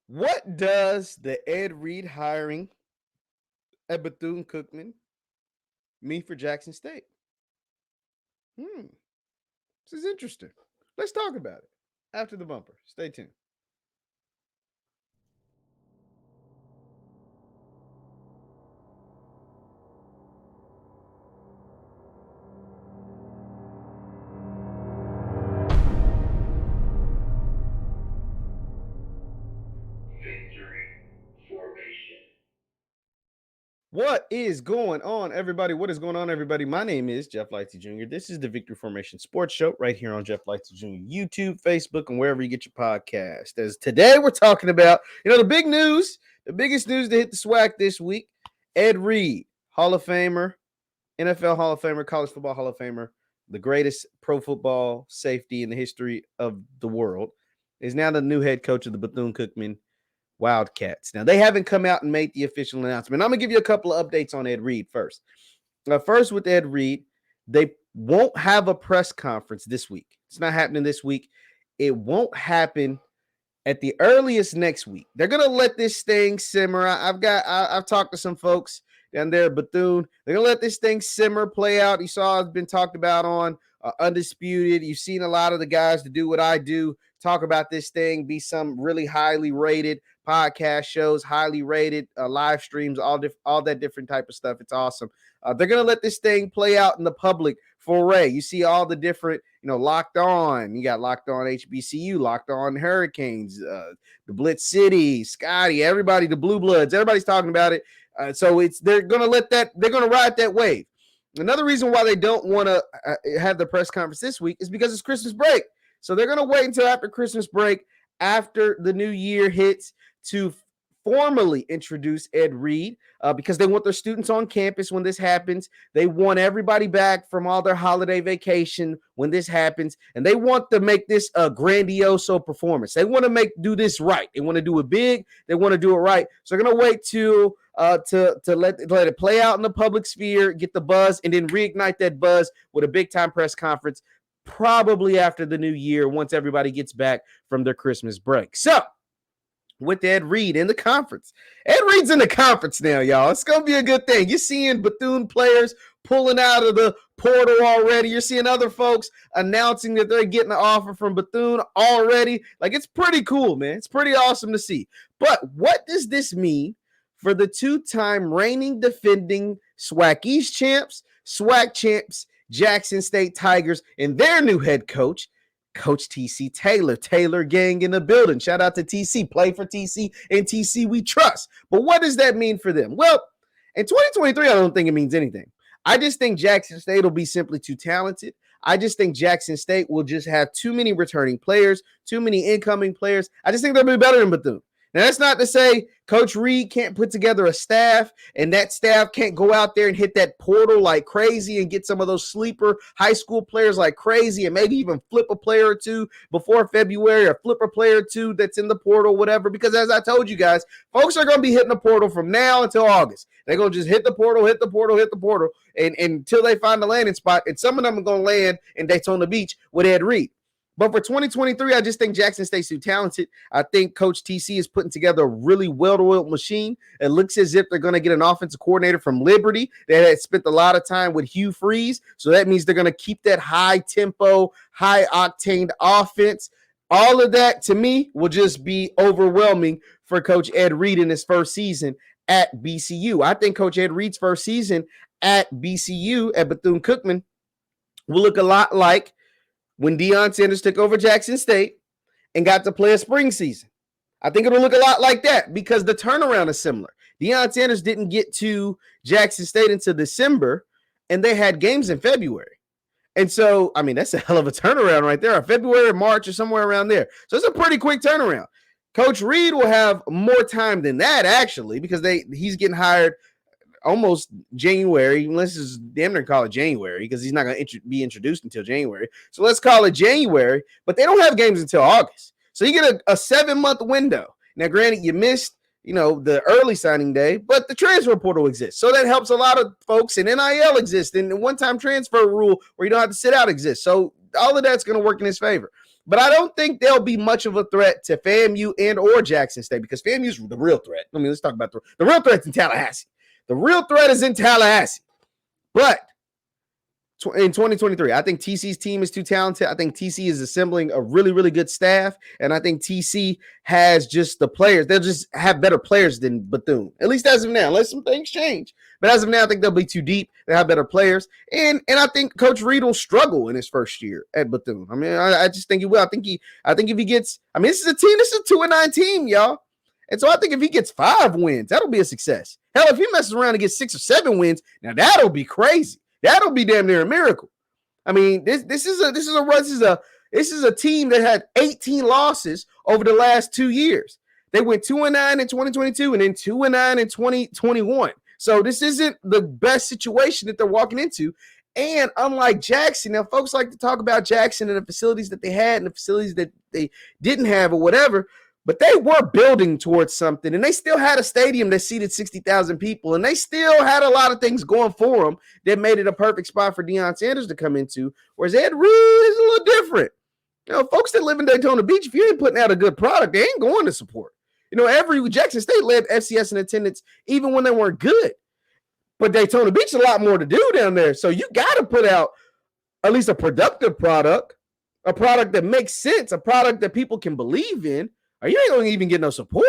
What does the Ed Reed hiring at Bethune Cookman mean for Jackson State? This is interesting. Let's talk about it after the bumper. Stay tuned. What is going on, everybody? What is going on, everybody? My name is JeffLightsyJr. This is the Victory Formation Sports Show right here on JeffLightsYJr, YouTube, Facebook, and wherever you get your podcast. As today we're talking about, the big news, the biggest news to hit the SWAC this week. Ed Reed, Hall of Famer, NFL Hall of Famer, College Football Hall of Famer, the greatest pro football safety in the history of the world, is now the new head coach of the Bethune-Cookman Wildcats. Now, they haven't come out and made the official announcement. I'm going to give you a couple of updates on Ed Reed first. First, with Ed Reed, they won't have a press conference this week. It's not happening this week. It won't happen at the earliest next week. They're going to let this thing simmer. I've talked to some folks down there at Bethune. They're going to let this thing simmer, play out. You saw it's been talked about on Undisputed. You've seen a lot of the guys to do what I do, talk about this thing, be some really highly rated podcast shows, highly rated live streams, all that different type of stuff. It's awesome. They're going to let this thing play out in the public foray. You see all the different, Locked On. You got Locked On HBCU, Locked On Hurricanes, the Blitz City, Scotty, everybody, the Blue Bloods. Everybody's talking about it. So they're going to ride that wave. Another reason why they don't want to have the press conference this week is because it's Christmas break. So they're going to wait until after Christmas break, after the new year hits, to formally introduce Ed Reed because they want their students on campus when this happens. They want everybody back from all their holiday vacation when this happens, and they want to make this a grandiose performance. They want to do this right. They want to do it big. They want to do it right. So they're going to wait to let it play out in the public sphere, get the buzz, and then reignite that buzz with a big-time press conference, probably after the new year, once everybody gets back from their Christmas break. So, with Ed Reed in the conference. Ed Reed's in the conference now, y'all. It's going to be a good thing. You're seeing Bethune players pulling out of the portal already. You're seeing other folks announcing that they're getting an offer from Bethune already. Like, it's pretty cool, man. It's pretty awesome to see. But what does this mean for the two-time reigning defending SWAC East champs, SWAC champs, Jackson State Tigers, and their new head coach, Coach TC Taylor? Taylor gang in the building. Shout out to TC. Play for TC, and TC we trust. But what does that mean for them? Well, in 2023, I don't think it means anything. I just think Jackson State will be simply too talented. I just think Jackson State will just have too many returning players, too many incoming players. I just think they'll be better than Bethune. Now, that's not to say Coach Reed can't put together a staff, and that staff can't go out there and hit that portal like crazy and get some of those sleeper high school players like crazy, and maybe even flip a player or two before February, or flip a player or two that's in the portal, whatever. Because as I told you guys, folks are going to be hitting the portal from now until August. They're going to just hit the portal, and until they find a landing spot. And some of them are going to land in Daytona Beach with Ed Reed. But for 2023, I just think Jackson State's too talented. I think Coach TC is putting together a really well-oiled machine. It looks as if they're going to get an offensive coordinator from Liberty that had spent a lot of time with Hugh Freeze. So that means they're going to keep that high-tempo, high-octane offense. All of that, to me, will just be overwhelming for Coach Ed Reed in his first season at BCU. I think Coach Ed Reed's first season at BCU, at Bethune-Cookman, will look a lot like when Deion Sanders took over Jackson State and got to play a spring season. I think it'll look a lot like that because the turnaround is similar. Deion Sanders didn't get to Jackson State until December, and they had games in February. And so, I mean, that's a hell of a turnaround right there. February, March, or somewhere around there. So it's a pretty quick turnaround. Coach Reed will have more time than that, actually, because he's getting hired almost January. Let's just damn near call it January because he's not going to be introduced until January. So let's call it January, but they don't have games until August. So you get a 7-month window. Now, granted, you missed, the early signing day, but the transfer portal exists. So that helps a lot of folks, and NIL exists, and the one-time transfer rule where you don't have to sit out exists. So all of that's going to work in his favor. But I don't think they'll be much of a threat to FAMU and or Jackson State because FAMU's the real threat. I mean, let's talk about the real threat's in Tallahassee. The real threat is in Tallahassee. But in 2023, I think TC's team is too talented. I think TC is assembling a really, really good staff. And I think TC has just the players. They'll just have better players than Bethune, at least as of now, unless some things change. But as of now, I think they'll be too deep. They have better players. And I think Coach Reed will struggle in his first year at Bethune. I mean, I just think he will. I think if he gets, I mean, this is a 2-9 team, y'all. And so I think if he gets 5 wins, that'll be a success. Hell, if he messes around and gets 6 or 7 wins, now that'll be crazy. That'll be damn near a miracle. I mean, this is a team that had 18 losses over the last 2 years. They went 2-9 in 2022 and then 2-9 in 2021. So this isn't the best situation that they're walking into. And unlike Jackson, now folks like to talk about Jackson and the facilities that they had and the facilities that they didn't have or whatever, but they were building towards something, and they still had a stadium that seated 60,000 people, and they still had a lot of things going for them that made it a perfect spot for Deion Sanders to come into, whereas Ed Reed is a little different. You know, folks that live in Daytona Beach, if you ain't putting out a good product, they ain't going to support. You know, Jackson State led FCS in attendance even when they weren't good. But Daytona Beach is a lot more to do down there, so you got to put out at least a productive product, a product that makes sense, a product that people can believe in, or you ain't going to even get no support.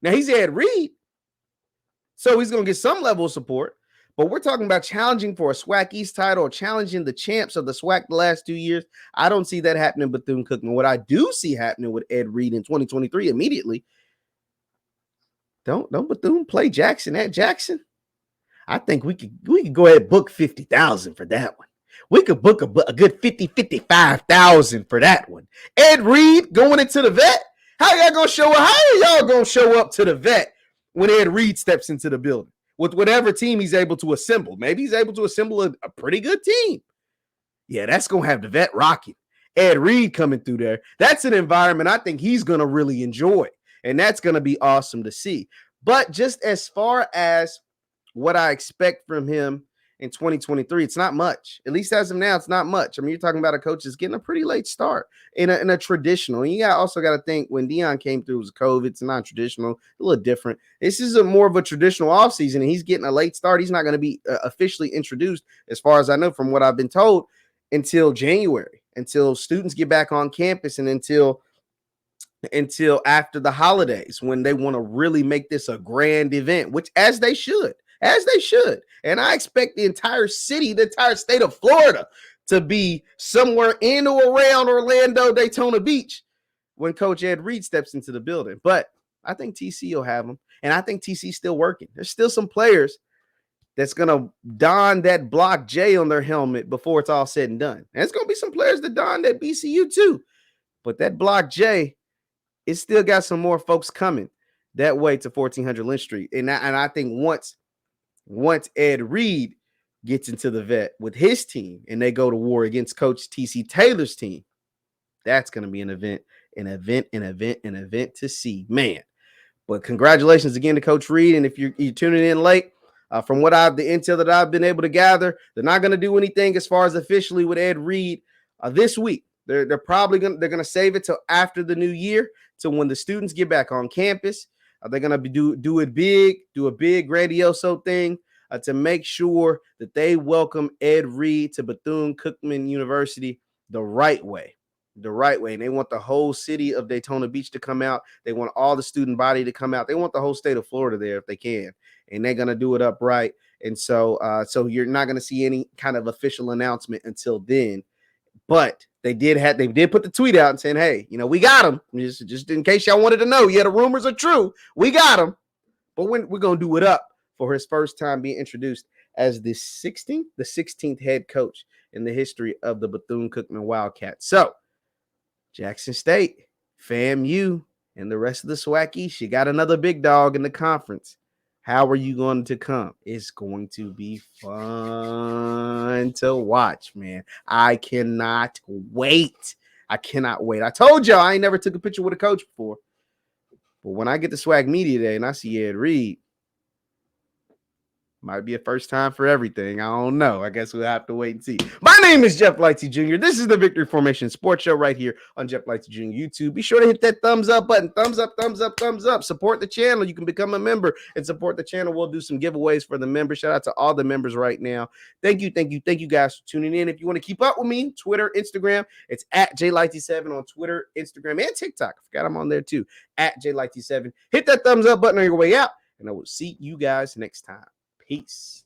Now, he's Ed Reed, so he's going to get some level of support, but we're talking about challenging for a SWAC East title or challenging the champs of the SWAC the last 2 years. I don't see that happening with Bethune-Cookman. What I do see happening with Ed Reed in 2023 immediately, don't Bethune play Jackson at Jackson? I think we could go ahead and book 50,000 for that one. We could book a good 55,000 for that one. Ed Reed going into the vet. How y'all gonna show up? How are y'all gonna show up to the vet when Ed Reed steps into the building with whatever team he's able to assemble? Maybe he's able to assemble a pretty good team. Yeah, that's gonna have the vet rocking. Ed Reed coming through there. That's an environment I think he's gonna really enjoy, and that's gonna be awesome to see. But just as far as what I expect from him in 2023, it's not much. At least as of now, it's not much. I mean, you're talking about a coach that's getting a pretty late start in a traditional. And you also got to think when Deion came through, it was COVID. It's non-traditional, a little different. This is more of a traditional offseason, and he's getting a late start. He's not going to be officially introduced, as far as I know from what I've been told, until January, until students get back on campus and until after the holidays when they want to really make this a grand event, which as they should. And I expect the entire city, the entire state of Florida to be somewhere in or around Orlando, Daytona Beach when Coach Ed Reed steps into the building. But I think TC will have him, and I think TC's still working. There's still some players that's going to don that block J on their helmet before it's all said and done. And it's going to be some players that don that BCU too. But that block J, it's still got some more folks coming that way to 1400 Lynch Street. And I think once Ed Reed gets into the vet with his team and they go to war against Coach TC Taylor's team, that's going to be an event to see, man. But congratulations again to Coach Reed. And if you're tuning in late, from the intel that I've been able to gather, they're not going to do anything as far as officially with Ed Reed this week. They're going to save it till after the new year, to when the students get back on campus. They're going to do a big grandioso thing to make sure that they welcome Ed Reed to Bethune-Cookman University the right way. And they want the whole city of Daytona Beach to come out. They want all the student body to come out. They want the whole state of Florida there if they can. And they're going to do it upright. And so you're not going to see any kind of official announcement until then. But they did put the tweet out and saying, hey, we got him. Just in case y'all wanted to know. Yeah, the rumors are true. We got him. But we're going to do it up for his first time being introduced as the 16th head coach in the history of the Bethune-Cookman Wildcats. So, Jackson State, FAMU, and the rest of the SWAC East, you got another big dog in the conference. How are you going to come? It's going to be fun to watch, man. I cannot wait. I told y'all I ain't never took a picture with a coach before. But when I get to SWAC Media Day and I see Ed Reed, Might be a first time for everything. I don't know. I guess we'll have to wait and see. My name is Jeff Lightsy Jr. This is the Victory Formation Sports Show right here on Jeff Lightsy Jr. YouTube. Be sure to hit that thumbs up button. Thumbs up, thumbs up, thumbs up. Support the channel. You can become a member and support the channel. We'll do some giveaways for the members. Shout out to all the members right now. Thank you guys for tuning in. If you want to keep up with me, Twitter, Instagram, it's at JLightsy7 on Twitter, Instagram, and TikTok. I forgot I'm on there too, at JLightsy7. Hit that thumbs up button on your way out, and I will see you guys next time. Peace.